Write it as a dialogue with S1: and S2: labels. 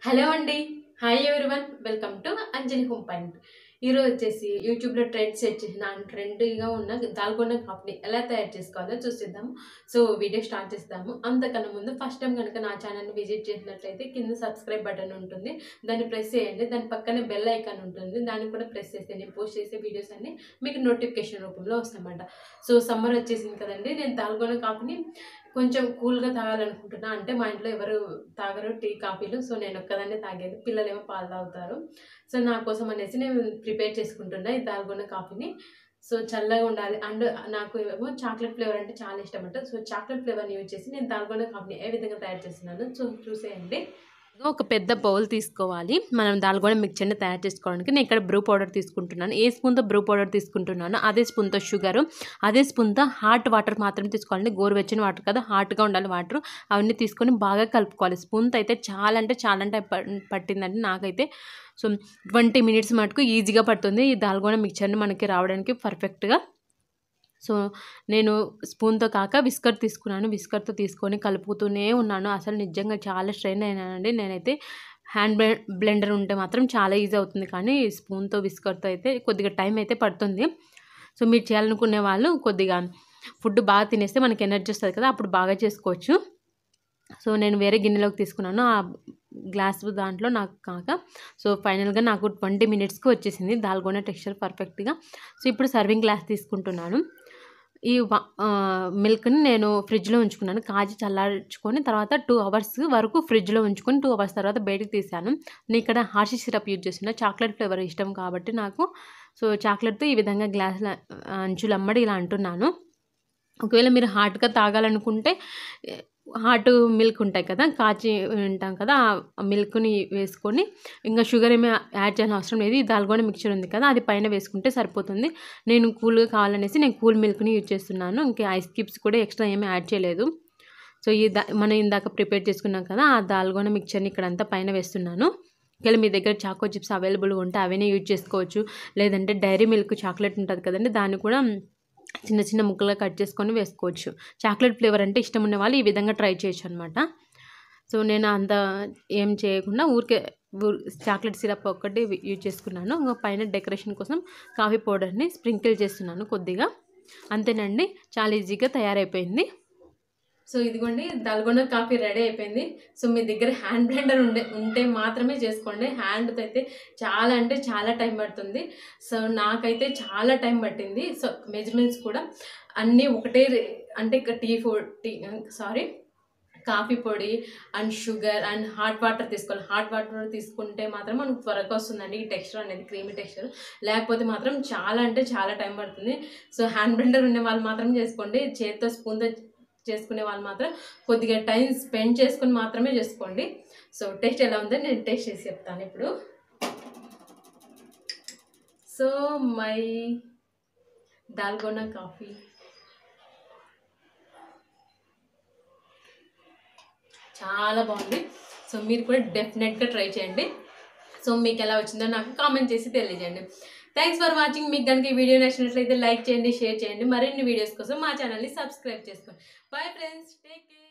S1: Hello అండి. Hi everyone. Welcome to Anjali home point. ఈరోజు వచ్చేసి యూట్యూబ్లో ట్రెండ్ సెట్ చేసిన ట్రెండీగా ఉన్న దాల్గొండ కాఫీని ఎలా తయారు చేసుకోవాలో చూసిద్దాము. సో వీడియో స్టార్ట్ చేస్తాము. అంతకన్నా ముందు ఫస్ట్ టైం కనుక నా ఛానల్ని విజిట్ చేసినట్లయితే కింద సబ్స్క్రైబ్ బటన్ ఉంటుంది, దాన్ని ప్రెస్ చేయండి. దాని పక్కనే బెల్ ఐకాన్ ఉంటుంది, దాన్ని కూడా ప్రెస్ చేస్తే నేను పోస్ట్ చేసే వీడియోస్ అన్ని మీకు నోటిఫికేషన్ రూపంలో వస్తాయన్నమాట. సో సమ్మర్ వచ్చేసింది కదండి, నేను దాల్గొండ కాఫీని కొంచెం కూల్గా తాగాలనుకుంటున్నా. అంటే మా ఇంట్లో ఎవరు తాగరు టీ కాఫీలు, సో నేను ఒక్కదాన్నే తాగేది, పిల్లలేమో పాలు తాగుతారు. సో నా కోసం అనేసి నేను ప్రిపేర్ చేసుకుంటున్నా ఈ దాల్గొండ కాఫీని. సో చల్లగా ఉండాలి అండ్ నాకు ఏమో చాక్లెట్ ఫ్లేవర్ అంటే చాలా ఇష్టం అంట. సో చాక్లెట్ ఫ్లేవర్ని యూజ్ చేసి నేను దాల్గొండ కాఫీని ఏ విధంగా తయారు చేస్తున్నాను సో చూసేయండి. ఒక పెద్ద బౌల్ తీసుకోవాలి. మనం దాల్గొండ మిక్చర్ని తయారు చేసుకోవడానికి నేను ఇక్కడ బ్రూ పౌడర్ తీసుకుంటున్నాను. ఏ స్పూన్తో బ్రూ పౌడర్ తీసుకుంటున్నాను అదే స్పూన్తో షుగరు, అదే స్పూన్తో హాట్ వాటర్ మాత్రం తీసుకోవాలండి. గోరువెచ్చని వాటర్ కదా, హాట్గా ఉండాలి వాటర్. అవన్నీ తీసుకొని బాగా కలుపుకోవాలి. స్పూన్తో అయితే చాలా పట్టిందండి నాకైతే. సో 20 మినిట్స్ మటుకు ఈజీగా పడుతుంది ఈ దాల్గొండ మిక్చర్ని మనకి రావడానికి పర్ఫెక్ట్గా. సో నేను స్పూన్తో కాక విస్కర్ తీసుకున్నాను. విస్కర్తో తీసుకొని కలుపుతూనే ఉన్నాను. అసలు నిజంగా చాలా స్ట్రెయిన్ అయినానండి నేనైతే. హ్యాండ్ బ్లెండర్ ఉంటే మాత్రం చాలా ఈజీ అవుతుంది, కానీ స్పూన్తో విస్కర్తో అయితే కొద్దిగా టైం అయితే పడుతుంది. సో మీరు చేయాలనుకునే వాళ్ళు కొద్దిగా ఫుడ్ బాగా తినేస్తే మనకి ఎనర్జీ వస్తుంది కదా, అప్పుడు బాగా చేసుకోవచ్చు. సో నేను వేరే గిన్నెలోకి తీసుకున్నాను ఆ గ్లాస్ దాంట్లో నాకు కాక. సో ఫైనల్గా నాకు 20 మినిట్స్కి వచ్చేసింది దాల్గొండ టెక్స్చర్ పర్ఫెక్ట్గా. సో ఇప్పుడు సర్వింగ్ గ్లాస్ తీసుకుంటున్నాను. ఈ మిల్క్ని నేను ఫ్రిడ్జ్లో ఉంచుకున్నాను. కాచి చల్లార్చుకొని తర్వాత 2 అవర్స్ వరకు ఫ్రిడ్జ్లో ఉంచుకొని 2 అవర్స్ తర్వాత బయటికి తీసాను. నేను ఇక్కడ హార్షీ సిరప్ యూజ్ చేస్తున్నా. చాక్లెట్ ఫ్లేవర్ ఇష్టం కాబట్టి నాకు. సో చాక్లెట్తో ఈ విధంగా గ్లాసుల అంచులమ్మడి ఇలా అంటున్నాను. ఒకవేళ మీరు హాట్గా తాగాలనుకుంటే హాట్ మిల్క్ ఉంటాయి కదా, కాచి ఉంటాం కదా, ఆ మిల్క్ని వేసుకొని ఇంకా షుగర్ ఏమీ యాడ్ చేయాల్సిన అవసరం లేదు. ఈ దాల్గొండ మిక్చర్ ఉంది కదా, అది పైన వేసుకుంటే సరిపోతుంది. నేను కూల్గా కావాలనేసి నేను కూల్ మిల్క్ని యూజ్ చేస్తున్నాను. ఇంకా ఐస్ క్యూబ్స్ కూడా ఎక్స్ట్రా ఏమీ యాడ్ చేయలేదు. సో మనం ఇందాక ప్రిపేర్ చేసుకున్నాం కదా ఆ దాల్గొండ మిక్చర్ని ఇక్కడంతా పైన వేస్తున్నాను. ఒకవేళ మీ దగ్గర చాకో చిప్స్ అవైలబుల్గా ఉంటే అవన్నీ యూజ్ చేసుకోవచ్చు. లేదంటే డైరీ మిల్క్ చాక్లెట్ ఉంటుంది కదండి, దాన్ని కూడా చిన్న చిన్న ముక్కలుగా కట్ చేసుకొని వేసుకోవచ్చు. చాక్లెట్ ఫ్లేవర్ అంటే ఇష్టం ఉన్న వాళ్ళు ఈ విధంగా ట్రై చేయొచ్చు అనమాట. సో నేను అంత ఏం చేయకుండా ఊరికే చాక్లెట్ సిరప్ ఒక్కటి యూజ్ చేసుకున్నాను. ఇంకా పైన డెకరేషన్ కోసం కాఫీ పౌడర్ని స్ప్రింకిల్ చేస్తున్నాను కొద్దిగా. అంతేనండి, చాలా ఈజీగా తయారైపోయింది. సో ఇదిగోండి దాల్గొండ కాఫీ రెడీ అయిపోయింది. సో మీ దగ్గర హ్యాండ్ బ్లెండర్ ఉంటే మాత్రమే చేసుకోండి. హ్యాండ్తో అయితే చాలా అంటే చాలా టైం పడుతుంది. సో నాకైతే చాలా టైం పట్టింది. సో మెజర్మెంట్స్ కూడా అన్నీ ఒకటే, అంటే కాఫీ పొడి and sugar and hot water తీసుకోవాలి. హాట్ వాటర్ తీసుకుంటే మాత్రం మనకు త్వరగా వస్తుందండి ఈ టెక్స్చర్ అనేది, క్రీమీ టెక్స్చర్. లేకపోతే మాత్రం చాలా అంటే చాలా టైం పడుతుంది. సో హ్యాండ్ బ్లెండర్ ఉన్న వాళ్ళు మాత్రం చేసుకోండి. చేత్తో స్పూన్తో చేసుకునే వాళ్ళు మాత్రం కొద్దిగా టైం స్పెండ్ చేసుకుని మాత్రమే చేసుకోండి. సో టేస్ట్ ఎలా ఉందో నేను టేస్ట్ చేసి చెప్తాను ఇప్పుడు. సో మై దాల్గొండ కాఫీ చాలా బాగుంది. సో మీరు కూడా డెఫినెట్గా ట్రై చేయండి. సో మీకు ఎలా వచ్చిందో నాకు కామెంట్ చేసి తెలియజేయండి. Thanks for watching. మీకు కనుక ఈ వీడియో నచ్చినట్లయితే లైక్ చేయండి, షేర్ చేయండి. మరిన్ని వీడియోస్ కోసం మా ఛానల్ని సబ్స్క్రైబ్ చేసుకోండి. Bye friends, take care.